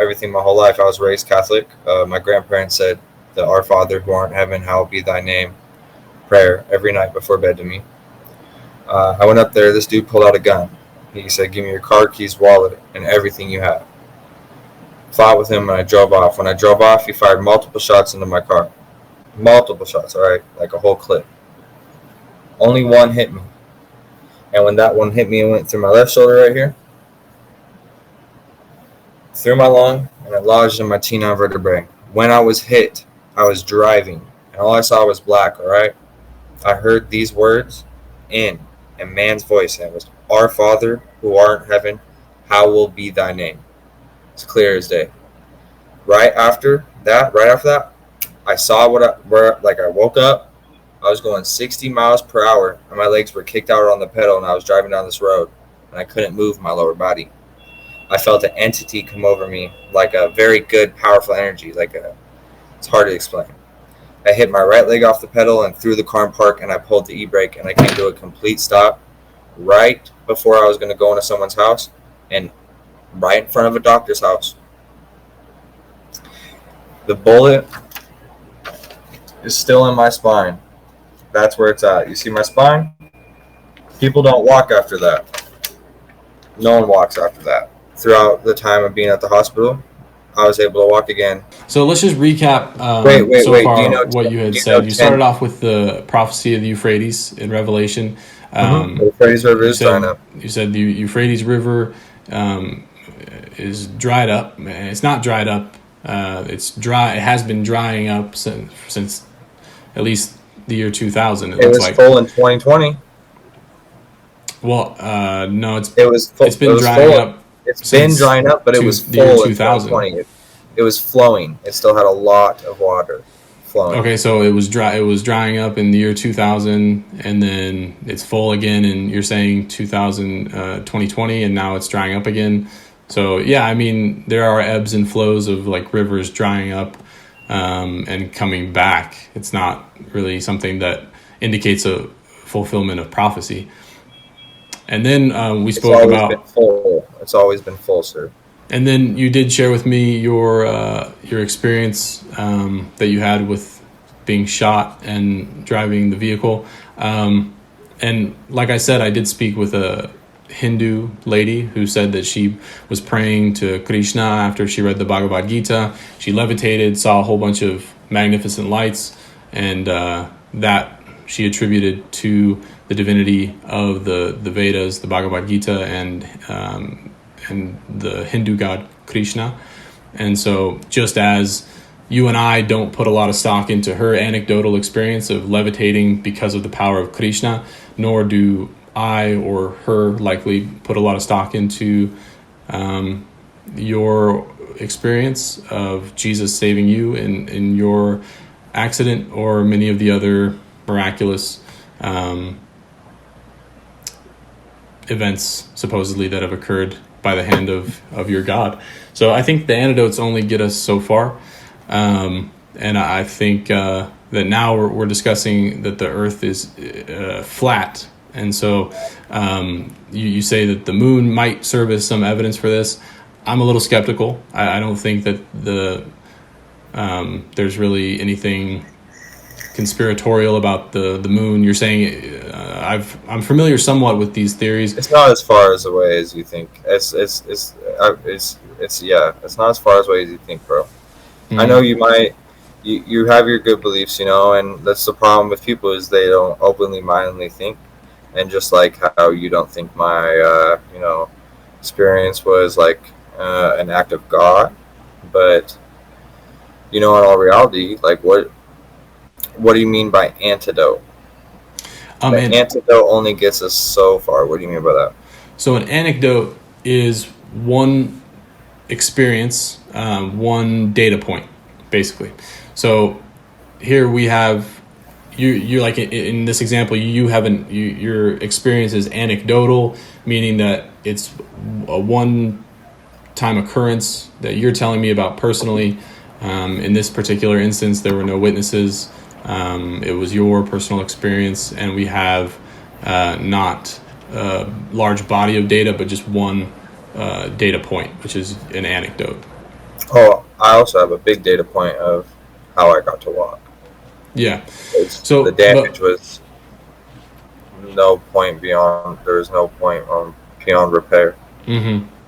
everything my whole life. I was raised Catholic. My grandparents said the Our Father who art in heaven, hallowed be thy name prayer every night before bed to me. I went up there. This dude pulled out a gun. He said, "Give me your car keys, wallet, and everything you have." Fought with him, and I drove off. When I drove off, he fired multiple shots into my car. Multiple shots, all right, like a whole clip. Only one hit me. And when that one hit me, it went through my left shoulder right here, through my lung, and it lodged in my T9 vertebrae. When I was hit, I was driving, and all I saw was black, all right? I heard these words in a man's voice, and it was, "Our Father, who art in heaven, hallowed be thy name." It's clear as day. Right after that, I saw I woke up. I was going 60 miles per hour, and my legs were kicked out on the pedal, and I was driving down this road, and I couldn't move my lower body. I felt an entity come over me, like a very good, powerful energy. It's hard to explain. I hit my right leg off the pedal and threw the car in park, and I pulled the e-brake, and I came to a complete stop right before I was going to go into someone's house, and right in front of a doctor's house. The bullet is still in my spine. That's where it's at. You see my spine? People don't walk after that. No one walks after that. Throughout the time of being at the hospital, I was able to walk again. So let's just recap so far what you had said. You started off with the prophecy of the Euphrates in Revelation. The Euphrates River is drying up. You said the Euphrates River is dried up. It's not dried up. It's dry. It has been drying up since at least the year 2000. It was full in 2020. Well, no, it's been drying up. It's been drying up, but it was full in 2020. It was flowing. It still had a lot of water flowing. Okay, so it was dry. It was drying up in the year 2000, and then it's full again. And you're saying 2020, and now it's drying up again. So yeah, I mean, there are ebbs and flows of like rivers drying up and coming back. It's not really something that indicates a fulfillment of prophecy. And then we spoke about. It's always been full, sir. And then you did share with me your experience that you had with being shot and driving the vehicle. And like I said, I did speak with a Hindu lady who said that she was praying to Krishna after she read the Bhagavad Gita. She levitated, saw a whole bunch of magnificent lights, and that she attributed to the divinity of the Vedas, the Bhagavad Gita, and the Hindu god Krishna. And so just as you and I don't put a lot of stock into her anecdotal experience of levitating because of the power of Krishna, nor do I or her likely put a lot of stock into your experience of Jesus saving you in your accident or many of the other miraculous events supposedly that have occurred by the hand of your God. So I think the antidotes only get us so far. And I think that now we're discussing that the earth is flat. And so you say that the moon might serve as some evidence for this. I'm a little skeptical. I don't think that there's really anything conspiratorial about the moon. You're saying I'm familiar somewhat with these theories. It's not as far as away as you think. It's not as far away as you think, bro. Mm-hmm. I know you have your good beliefs, and that's the problem with people is they don't openly mindedly think. And just like how you don't think my experience was like an act of God, but in all reality, like what do you mean by antidote? Antidote only gets us so far. What do you mean by that? So an anecdote is one experience, one data point, basically. So here we have you like in this example, your experience is anecdotal, meaning that it's a one-time occurrence that you're telling me about personally. In this particular instance, there were no witnesses. It was your personal experience, and we have not a large body of data, but just one data point, which is an anecdote. Oh, I also have a big data point of how I got to walk. Yeah. The So, but damage was no point beyond. There was no point beyond repair.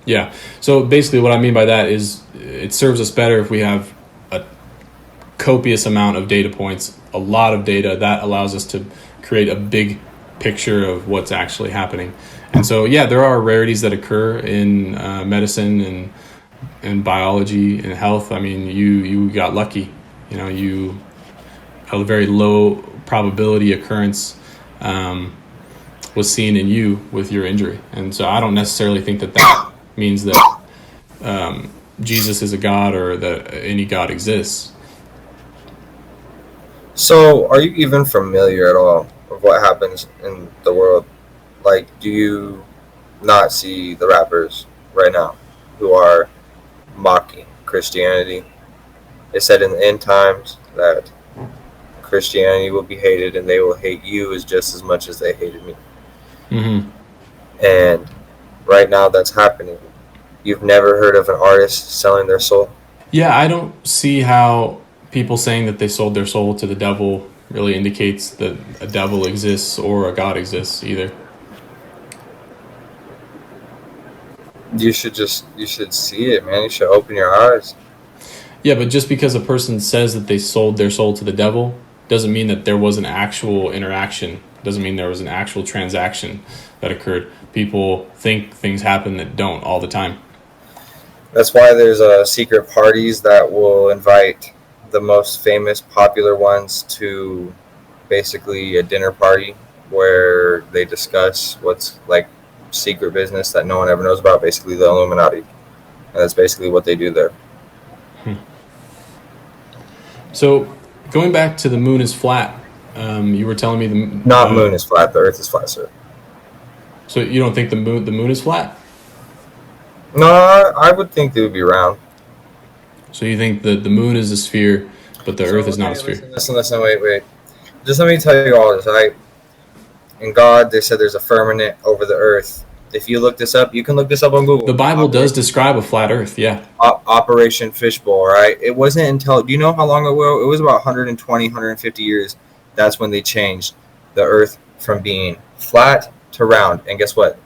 yeah. So basically, what I mean by that is it serves us better if we have a copious amount of data points, a lot of data that allows us to create a big picture of what's actually happening. And so, yeah, there are rarities that occur in medicine and biology and health. I mean, you got lucky. You know, you a very low probability occurrence was seen in you with your injury. And so I don't necessarily think that means that Jesus is a god or that any god exists. So, are you even familiar at all with what happens in the world? Like, do you not see the rappers right now who are mocking Christianity? It said in the end times that Christianity will be hated and they will hate you as just as much as they hated me. Mm-hmm. And right now that's happening. You've never heard of an artist selling their soul? Yeah, I don't see how people saying that they sold their soul to the devil really indicates that a devil exists or a god exists either. You should see it, man. You should open your eyes. Yeah, but just because a person says that they sold their soul to the devil doesn't mean that there was an actual interaction. Doesn't mean there was an actual transaction that occurred. People think things happen that don't all the time. That's why there's secret parties that will invite the most famous, popular ones to basically a dinner party where they discuss what's like secret business that no one ever knows about, basically the Illuminati. And that's basically what they do there. So going back to the moon is flat, you were telling me Not moon is flat, the earth is flat, sir. So you don't think the moon is flat? No, I would think they would be round. So you think that the moon is a sphere, but the Earth is not a sphere? Listen, wait. Just let me tell you all this, right? In God, they said there's a firmament over the earth. If you look this up, you can look this up on Google. The Bible does describe a flat Earth, yeah. Operation Fishbowl, right? It wasn't until, do you know how long ago? It was about 120, 150 years. That's when they changed the earth from being flat to round. And guess what?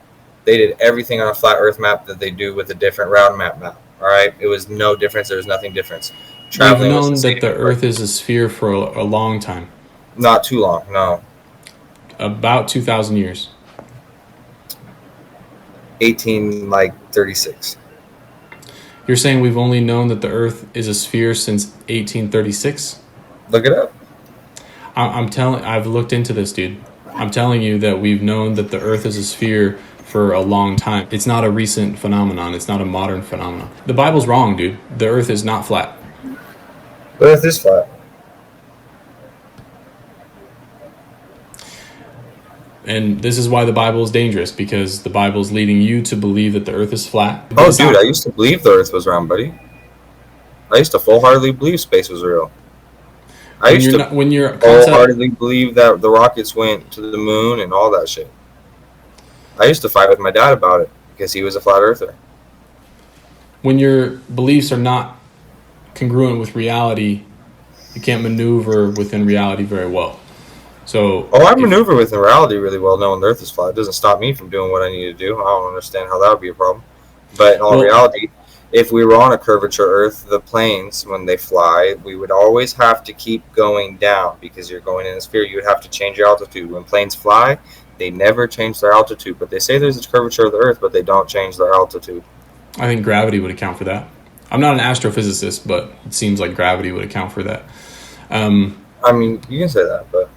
They did everything on a flat earth map that they do with a different round map. All right? It was no difference. There was nothing different. We've known that the Earth is a sphere for a long time. Not too long, no. About 2,000 years. 36. You're saying we've only known that the Earth is a sphere since 1836? Look it up. I've looked into this, dude. I'm telling you that we've known that the Earth is a sphere for a long time. It's not a recent phenomenon. It's not a modern phenomenon. The Bible's wrong, dude. The Earth is not flat. The earth is flat. And this is why the Bible is dangerous, because the Bible is leading you to believe that the Earth is flat. Oh, dude, I used to believe the earth was round, buddy. I used to full-heartedly believe space was real. I used to wholeheartedly believe that the rockets went to the moon and all that shit. I used to fight with my dad about it because he was a flat earther. When your beliefs are not congruent with reality, you can't maneuver within reality very well. So, I maneuver within reality really well, knowing the earth is flat. It doesn't stop me from doing what I need to do. I don't understand how that would be a problem. But in all reality, if we were on a curvature earth, the planes, when they fly, we would always have to keep going down because you're going in a sphere. You would have to change your altitude. When planes fly, they never change their altitude. But they say there's a curvature of the earth, but they don't change their altitude. I think gravity would account for that. I'm not an astrophysicist, but it seems like gravity would account for that. I mean, you can say that, but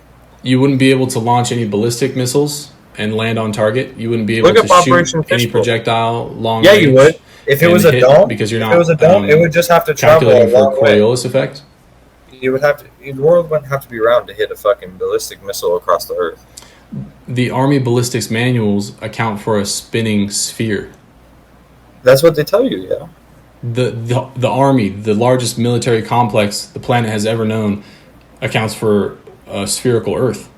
you wouldn't be able to launch any ballistic missiles and land on target. You wouldn't be able to shoot any projectile long range. Yeah, you would. If it was a dome, because you're not. If it was a dome, it would just have to travel a long way. Coriolis effect. You would have to. The world wouldn't have to be around to hit a fucking ballistic missile across the earth. The Army ballistics manuals account for a spinning sphere. That's what they tell you, yeah. The Army, the largest military complex the planet has ever known, accounts for a spherical Earth.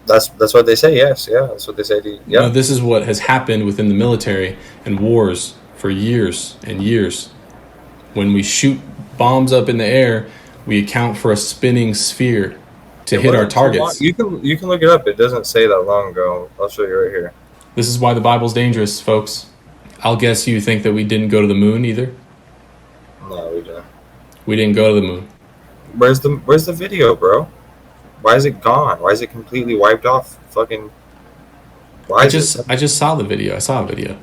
That's what they say. Yes, yeah, that's what they say. Yeah. Now, this is what has happened within the military and wars for years and years. when we shoot bombs up in the air, we account for a spinning sphere to It hit our wasn't too long. targets. You can look it up. It doesn't say that long ago. I'll show you right here. This is why the Bible's dangerous, folks. I'll guess you think that we didn't go to the moon either. No, we didn't. We didn't go to the moon. Where's the video, bro? Why is it gone? Why is it completely wiped off? Fucking. Why I is it? just saw the video. I saw a video.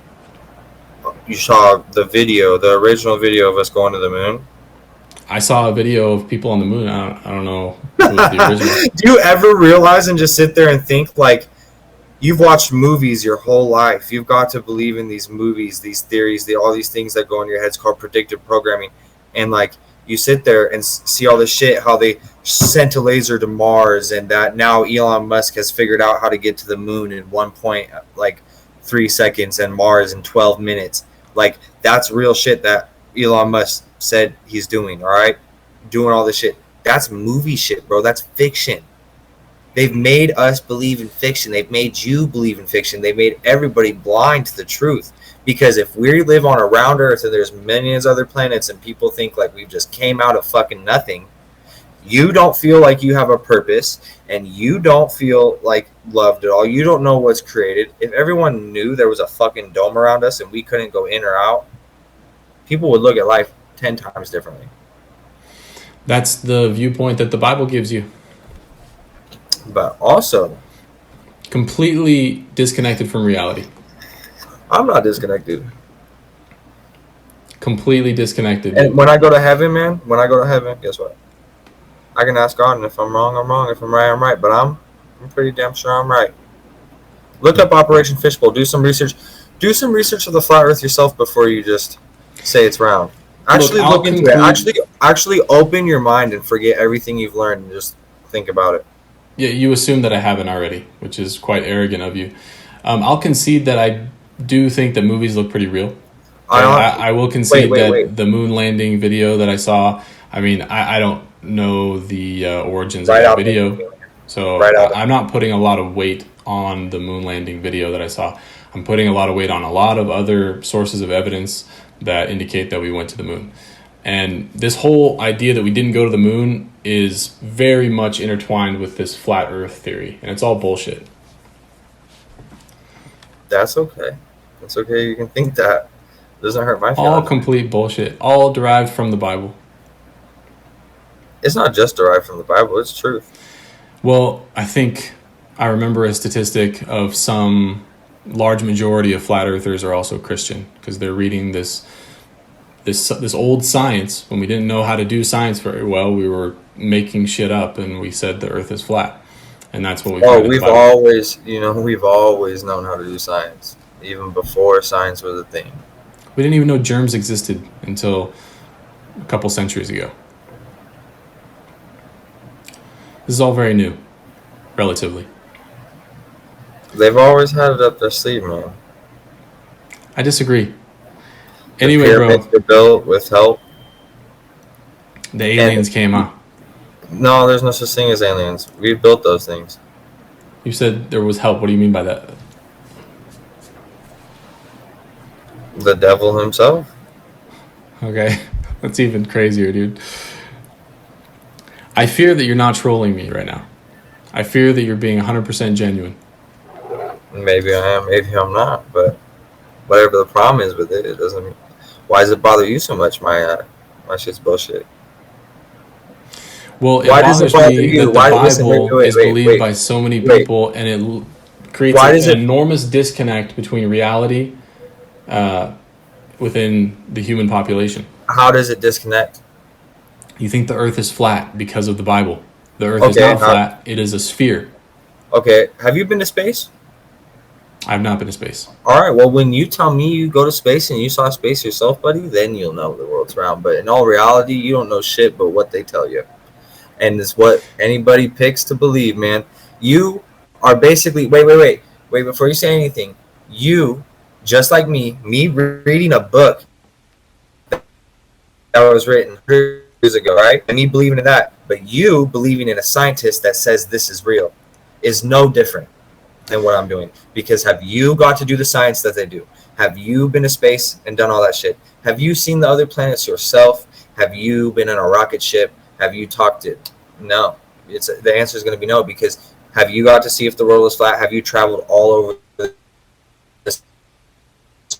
You saw the video, the original video of us going to the moon. I saw a video of people on the moon. I don't know who was the original. Do you ever realize and just sit there and think like you've watched movies your whole life? You've got to believe in these movies, these theories, all these things that go in your heads called predictive programming, and like you sit there and see all this shit, how they sent a laser to Mars, and that now Elon Musk has figured out how to get to the moon in 1.3 seconds and Mars in 12 minutes. Like that's real shit that Elon Musk said he's doing. All right, doing all this shit. That's movie shit, bro. That's fiction. They've made us believe in fiction. They've made you believe in fiction. They've made everybody blind to the truth. Because if we live on a round Earth and there's millions of other planets and people think like we just came out of fucking nothing, you don't feel like you have a purpose and you don't feel like loved at all. You don't know what's created. If everyone knew there was a fucking dome around us and we couldn't go in or out, people would look at life 10 times differently. That's the viewpoint that the Bible gives you. But also, Completely disconnected from reality. I'm not disconnected. Completely disconnected. And when I go to heaven, man, guess what? I can ask God, and if I'm wrong, I'm wrong. If I'm right, I'm right. But I'm pretty damn sure I'm right. Look up Operation Fishbowl. Do some research. Do some research of the flat Earth yourself before you just say it's round. Actually look into it. Actually open your mind and forget everything you've learned and just think about it. Yeah, you assume that I haven't already, which is quite arrogant of you. I'll concede that I do think that movies look pretty real. I will concede that the moon landing video that I saw, I mean, I don't know the origins of that video. So I'm not putting a lot of weight on the moon landing video that I saw. I'm putting a lot of weight on a lot of other sources of evidence that indicate that we went to the moon. And this whole idea that we didn't go to the moon is very much intertwined with this flat Earth theory, and it's all bullshit. That's okay. That's okay. You can think that. It doesn't hurt my feelings. All complete bullshit. All derived from the Bible. It's not just derived from the Bible. It's truth. Well, I think I remember a statistic of some large majority of flat earthers are also Christian because they're reading this old science. When we didn't know how to do science very well, we were making shit up and we said the Earth is flat, and that's what we've always known how to do science, even before science was a thing. We didn't even know germs existed until a couple centuries ago. This is all very new, relatively. They've always had it up their sleeve, man. I disagree. The Anyway, pyramids were built with help. The aliens came out. No, there's no such thing as aliens. We built those things. You said there was help. What do you mean by that? The devil himself. Okay, that's even crazier, dude. I fear that you're not trolling me right now. I fear that you're being 100% genuine. Maybe I am, maybe I'm not, but whatever the problem is with it, it doesn't. Why does it bother you so much? My shit's bullshit. Well, it bothers me that the Bible is believed by so many people, and it creates an enormous disconnect between reality within the human population. How does it disconnect? You think the Earth is flat because of the Bible. The Earth is not flat. It is a sphere. Okay. Have you been to space? I've not been to space. All right. Well, when you tell me you go to space and you saw space yourself, buddy, then you'll know the world's round. But in all reality, you don't know shit but what they tell you. And it's what anybody picks to believe, man. You are basically... Wait. Before you say anything, you, just like me reading a book that was written years ago, right? And me believing in that. But you believing in a scientist that says this is real is no different than what I'm doing. Because have you got to do the science that they do? Have you been to space and done all that shit? Have you seen the other planets yourself? Have you been in a rocket ship? Have you talked it? No. The answer is going to be no, because have you got to see if the world is flat? Have you traveled all over this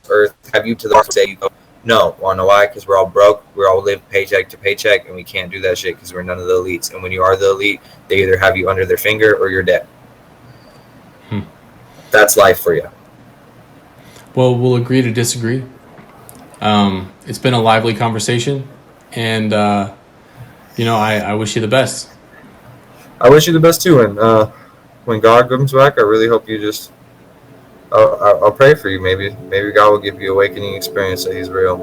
earth? Have you to the say you go? No. Want to know why? Because we're all broke. We all live paycheck to paycheck, and we can't do that shit because we're none of the elites. And when you are the elite, they either have you under their finger or you're dead. That's life for you. Well, we'll agree to disagree. It's been a lively conversation, and I wish you the best. I wish you the best too. And when God comes back, I really hope you just. I'll pray for you. Maybe God will give you awakening experience that He's real.